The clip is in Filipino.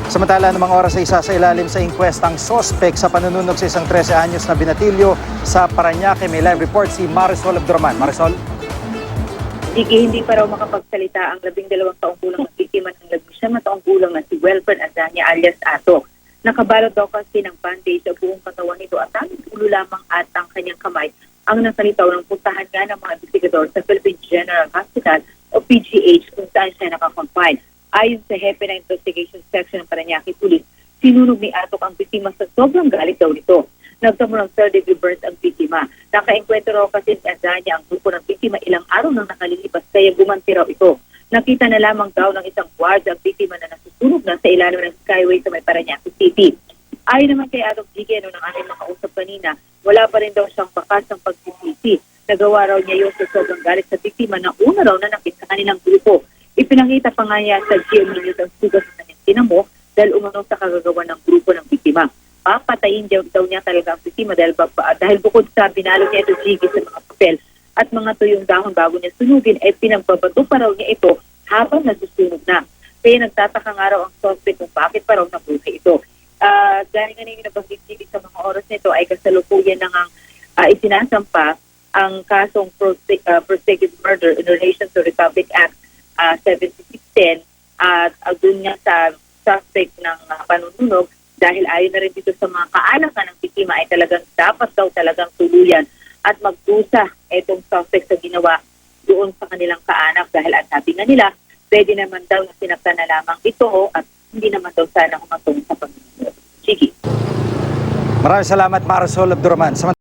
Samantala, namang oras ay isa sa ilalim sa inkwestang sospek sa panununog sa isang 13 anyos na binatilyo sa Parañaque. May live report si Marisol Abdurman. Marisol? Hindi pa raw makapagsalita ang 12 taong gulang na biktima ng 19 taong gulang na si Welfred Azania alias Ato. Nakabalot daw kasi ng bandage sa buong katawan nito at ang ulo lamang at ang kanyang kamay ang nasalitaw ng puntahan nga ng mga investigador sa Philippine General Hospital o PGH kung saan siya nakakonfine. Ayon sa hepe ng investigation section ng Parañaque Police, sinunog ni Atok ang biktima sa sobrang galit daw nito. Nagtamo ng third-degree burns ang biktima. Nakaengkwentro raw kasi si Azania ang grupo ng biktima ilang araw nang nakalilipas kaya gumanti raw ito. Nakita na lamang daw ng isang guard ang biktima na nasusunog na sa ilalim ng skyway sa may Parañaque City. Ayon naman kay Atok Gigeno ng aking makausap kanina, wala pa rin daw siyang bakas ng pagsisisi. Nagawa raw niya yun sa sobrang galit sa biktima na una raw nanakit sa kanilang grupo. Ipinakita pa nga niya sa GMA News ang sugat sa kanyang tinamo dahil umano sa kagagawa ng grupo ng biktima. Papatayin daw niya talaga ang biktima dahil bukod sa binalot niya ito Gigi sa mga papel at mga tuyong dahon bago niya sunugin ay pinagbabato pa raw niya ito habang nasusunog na. Kaya nagtataka nga raw ang suspect kung bakit pa raw nabuhay ito. Dahil nga yung nabanggit sa mga oras nito ay kasalukuyan nang isinasampa ang kasong prosecuted murder in relation to Republic Act 7610 at doon nga sa suspect ng panununog dahil ayon na rin dito sa mga kaanakan ng biktima ay talagang dapat daw talagang tuluyan at magdusa itong suspect sa ginawa doon sa kanilang kaanak dahil ang sabi nga nila, pwede naman daw na sinaktan na lamang ito at hindi naman daw sana humatong sa panununog. Sige. Maraming salamat, Marisol Abdurman.